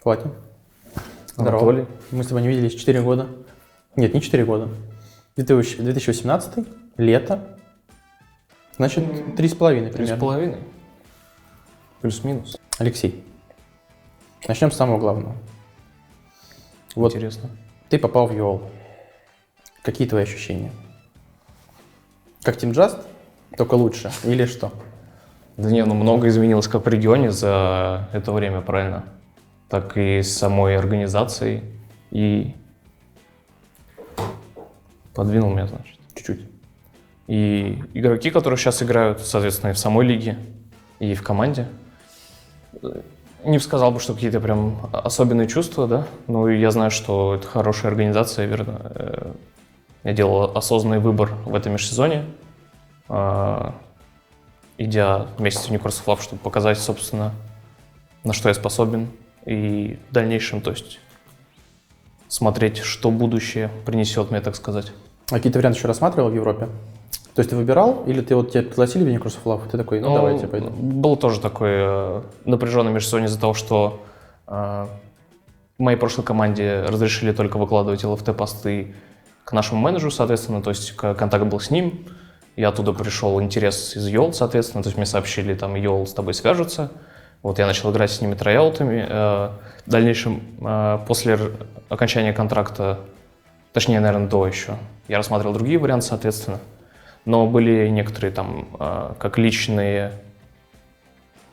Хватит. Здорово. Анатолий. Мы с тобой не виделись 4 года. Нет, не 4 года. 2018, лето. Значит, 3,5 примерно. 3,5. Плюс-минус. Алексей, начнем с самого главного. Вот Интересно. ты попал в ЮОЛ. Какие твои ощущения? Как Team Just, только лучше, или что? Да не, много изменилось как в регионе за это время, правильно? Так и с самой организацией. И подвинул меня, значит. Чуть-чуть. И игроки, которые сейчас играют, соответственно, и в самой лиге, и в команде. Не сказал бы, что какие-то прям особенные чувства, да, но я знаю, что это хорошая организация, верно. Я делал осознанный выбор в этом межсезонье, идя вместе с Unicorns Club, чтобы показать, собственно, на что я способен, и в дальнейшем, то есть, смотреть, что будущее принесет мне, так сказать. А какие-то варианты еще рассматривал в Европе? То есть ты выбирал, или ты вот тебя пригласили в Unicorns Club, и ты такой, давайте пойду? Был тоже такой напряженный межсезонье из-за того, что в моей прошлой команде разрешили только выкладывать LFT-посты к нашему менеджеру, соответственно, то есть контакт был с ним. Я оттуда пришел интерес из YOL, соответственно, то есть мне сообщили, там, YOL с тобой свяжутся. Вот я начал играть с ними трояутами. В дальнейшем, после окончания контракта, точнее, наверное, до еще, я рассматривал другие варианты, соответственно. Но были некоторые там как личные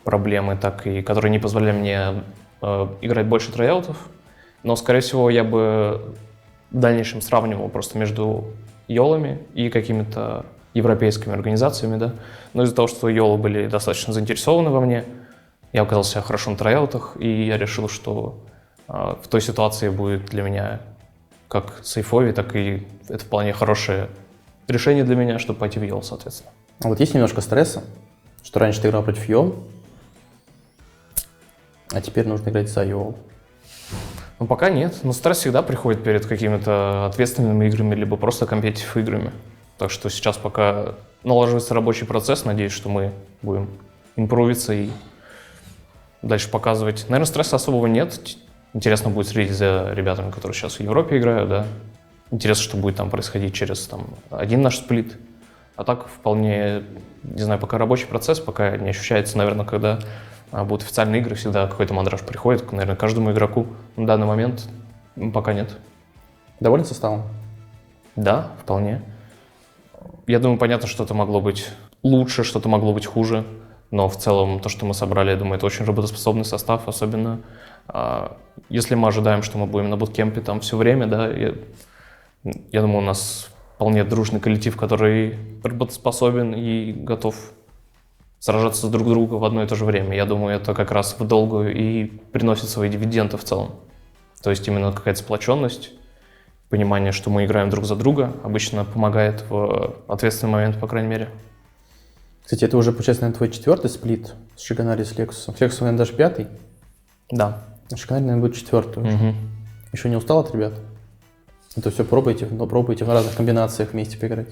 проблемы, так и которые не позволяли мне играть больше трояутов. Но, скорее всего, я бы в дальнейшем сравнивал просто между йолами и какими-то европейскими организациями, да. Но из-за того, что йолы были достаточно заинтересованы во мне, я оказался хорошо на трояутах, и я решил, что в той ситуации будет для меня как сейфови, так и это вполне хорошее решение для меня, чтобы пойти в YOL, соответственно. А вот есть немножко стресса, что раньше ты играл против YOL, а теперь нужно играть за YOL. Ну, пока нет. Но стресс всегда приходит перед какими-то ответственными играми, либо просто компетитив играми. Так что сейчас пока налаживается рабочий процесс, надеюсь, что мы будем импровиться и дальше показывать. Наверное, стресса особого нет. Интересно будет следить за ребятами, которые сейчас в Европе играют, да. Интересно, что будет там происходить через один наш сплит. А так вполне, не знаю, пока рабочий процесс, пока не ощущается, наверное, когда будут официальные игры, всегда какой-то мандраж приходит, наверное, каждому игроку. На данный момент пока нет. Доволен составом? Да, вполне. Я думаю, понятно, что-то могло быть лучше, что-то могло быть хуже, но в целом то, что мы собрали, я думаю, это очень работоспособный состав, особенно если мы ожидаем, что мы будем на буткемпе там все время, да, я думаю, у нас вполне дружный коллектив, который работоспособен и готов сражаться друг с другом в одно и то же время. Я думаю, это как раз в долгую и приносит свои дивиденды в целом. То есть именно какая-то сплоченность, понимание, что мы играем друг за друга, обычно помогает в ответственный момент, по крайней мере. Кстати, это уже, получается, наверное, твой 4-й сплит с Шиганари, с Лексусом. С Лексусом, наверное, даже 5-й. Да. А Шиганари, наверное, будет 4-й уже. Угу. Еще не устал от ребят? Это все пробуйте, но пробуйте в разных комбинациях вместе поиграть.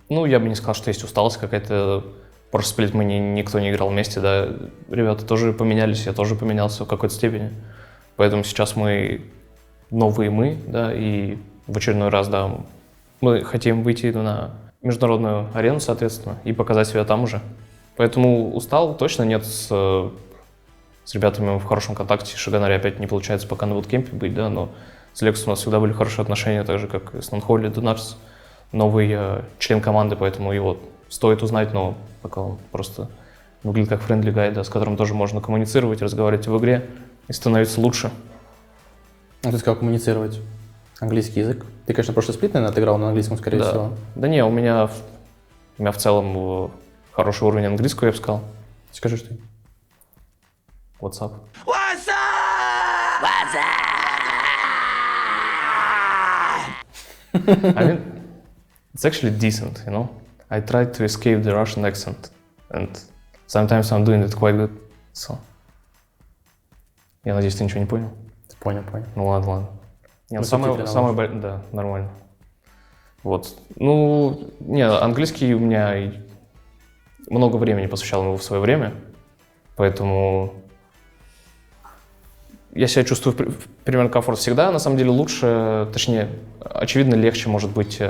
Ну, я бы не сказал, что есть усталость какая-то. Прошлый сплит мы никто не играл вместе, да. Ребята тоже поменялись, я тоже поменялся в какой-то степени. Поэтому сейчас мы новые мы, да, и в очередной раз, да, мы хотим выйти на международную арену, соответственно, и показать себя там уже. Поэтому устал точно нет, с ребятами мы в хорошем контакте. Шиганари опять не получается пока на буткемпе быть, да, но с Лексусом у нас всегда были хорошие отношения, так же, как и с Нонхолли, Дунарс, новый член команды, поэтому его стоит узнать, но пока он просто выглядит как френдли гай, да, с которым тоже можно коммуницировать, разговаривать в игре и становиться лучше. А ты сказал коммуницировать. Английский язык. Ты, конечно, прошлый сплит, наверное, отыграл на английском, скорее всего. Да не, у меня в целом хороший уровень английского, я бы сказал. Скажи, что What's up? What's up? What's up? I mean, it's actually decent, you know? I tried to escape the Russian accent, and sometimes I'm doing it quite good, so... Я надеюсь, ты ничего не понял? Понял. Ну ладно. Нет, Ну, да, нормально. Вот. Ну, не, английский у меня много времени посвящал ему в свое время, поэтому я себя чувствую примерно комфортно всегда. На самом деле лучше, точнее, очевидно, легче может быть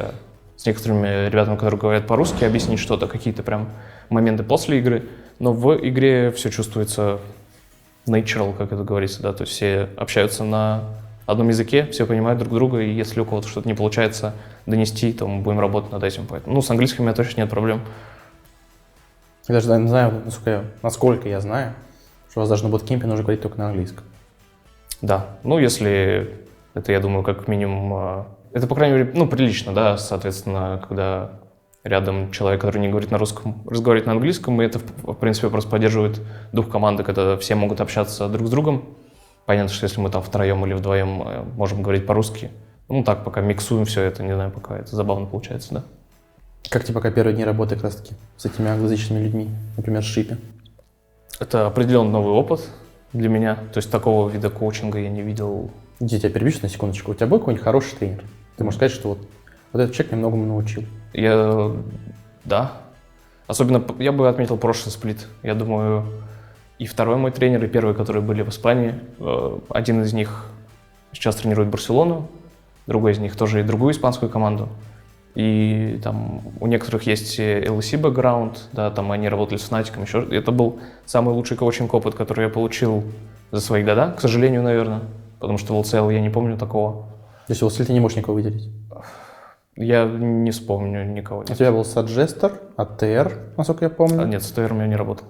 с некоторыми ребятами, которые говорят по-русски, объяснить что-то, какие-то прям моменты после игры. Но в игре все чувствуется natural, как это говорится, да, то есть все общаются на одном языке, все понимают друг друга, и если у кого-то что-то не получается донести, то мы будем работать над этим. Поэтому, ну, с английским у меня точно нет проблем. Я даже не знаю, насколько я знаю, что у вас даже на буткемпе нужно говорить только на английском. Да, ну, если это, я думаю, как минимум, это, по крайней мере, ну, прилично, да, соответственно, когда рядом человек, который не говорит на русском, разговаривает на английском, и это, в принципе, просто поддерживает дух команды, когда все могут общаться друг с другом. Понятно, что если мы там втроем или вдвоем можем говорить по-русски, ну, так, пока миксуем все это, не знаю, пока это забавно получается, да. Как тебе пока первые дни работы как раз-таки с этими англоязычными людьми, например, в Шипе? Это определенно новый опыт для меня, то есть такого вида коучинга я не видел. Я тебя перебью на секундочку. У тебя был какой-нибудь хороший тренер? Ты можешь сказать, что вот этот человек меня многому научил. Да. Особенно я бы отметил прошлый сплит. Я думаю, и второй мой тренер, и первый, которые были в Испании, один из них сейчас тренирует Барселону, другой из них тоже и другую испанскую команду. И там у некоторых есть LEC бэкграунд, да, там они работали с Фнатиком, еще. Это был самый лучший коучинг-опыт, который я получил за свои года, к сожалению, наверное, потому что в LCL я не помню такого. То есть в LCL ты не можешь никого выделить? Я не вспомню никого. У тебя был Саджестер, АТР, насколько я помню. Нет, с АТР у меня не работал.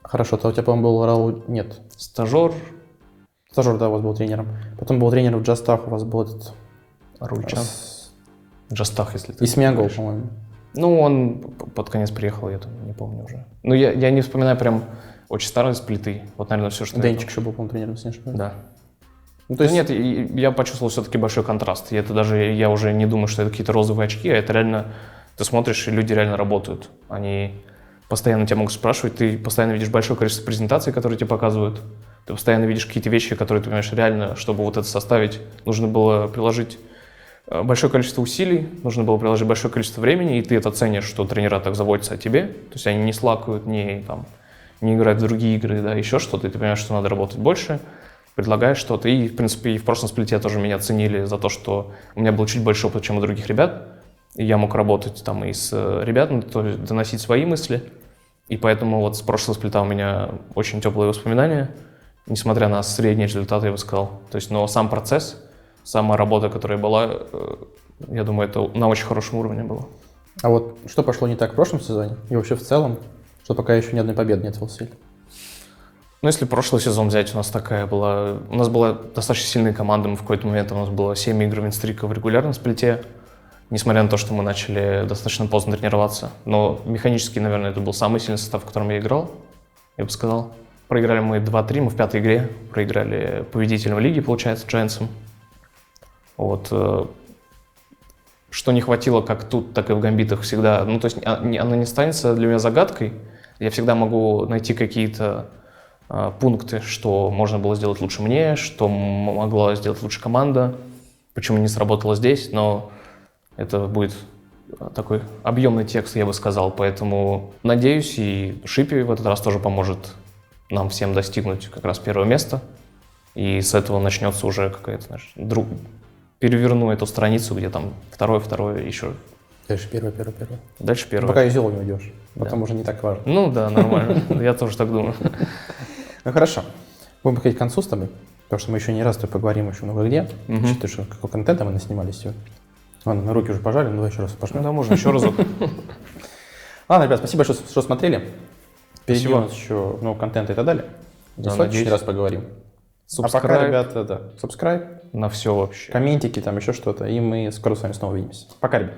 Хорошо, то у тебя, по-моему, был Рауль... Нет. Стажер. Стажер, да, у вас был тренером. Потом был тренер в Джастах, у вас был этот... Рульчан. Джастах, если ты... И Смиагол, по-моему. Ну, он под конец приехал, я там не помню уже. Ну, я не вспоминаю прям очень старые сплиты. Вот, наверное, все, что... Денчик еще был, по-моему, тренером, если не ошибаюсь. Да. Ну, то есть... Нет, я почувствовал все-таки большой контраст. И это даже, я уже не думаю, что это какие-то розовые очки, а это реально, ты смотришь, и люди реально работают. Они постоянно тебя могут спрашивать, ты постоянно видишь большое количество презентаций, которые тебе показывают. Ты постоянно видишь какие-то вещи, которые ты понимаешь, реально, чтобы вот это составить, нужно было приложить большое количество усилий, нужно было приложить большое количество времени, и ты это ценишь, что тренера так заботятся о тебе. То есть они не слакают, не играют в другие игры, да, еще что-то, и ты понимаешь, что надо работать больше, предлагаешь что-то. И, в принципе, и в прошлом сплите тоже меня ценили за то, что у меня был чуть больше опыта, чем у других ребят, и я мог работать там и с ребятами, то есть доносить свои мысли. И поэтому вот с прошлого сплита у меня очень теплые воспоминания, несмотря на средние результаты, я бы сказал. То есть, но сам процесс, сама работа, которая была, я думаю, это на очень хорошем уровне было. А вот что пошло не так в прошлом сезоне и вообще в целом, что пока еще ни одной победы нет в LCL? Ну, если прошлый сезон взять, у нас была достаточно сильная команда, мы в какой-то момент у нас было 7 игр винстрика в регулярном сплите, несмотря на то, что мы начали достаточно поздно тренироваться. Но механически, наверное, это был самый сильный состав, в котором я играл, я бы сказал. Проиграли мы 2-3, мы в пятой игре проиграли победителям лиги, получается, Giants'ам. Вот. Что не хватило как тут, так и в гамбитах всегда. Ну, то есть оно не станется для меня загадкой. Я всегда могу найти какие-то пункты, что можно было сделать лучше мне, что могла сделать лучше команда, почему не сработало здесь, но это будет такой объемный текст, я бы сказал, поэтому надеюсь, и Шипи в этот раз тоже поможет нам всем достигнуть как раз первого места, и с этого начнется уже какая-то, знаешь, переверну эту страницу, где там второе, еще. Дальше первое. Дальше первое. Пока из зела не уйдешь, потом Да. уже не так важно. Ну да, нормально, я тоже так думаю. Ну хорошо, будем подходить к концу с тобой, потому что мы еще не раз с тобой поговорим еще много где, учитывая, что какого контента мы наснимали сегодня. Ладно, на руки уже пожали, давай еще раз пожмем. Да, можно еще разок. Ладно, ребят, спасибо большое, что смотрели. Впереди Спасибо. у нас еще много контента и так далее. Да, В следующий надеюсь. раз поговорим. А пока, Subscribe ребята, да, subscribe, на все вообще. комментики, там еще что-то, и мы скоро с вами снова увидимся. Пока, ребят.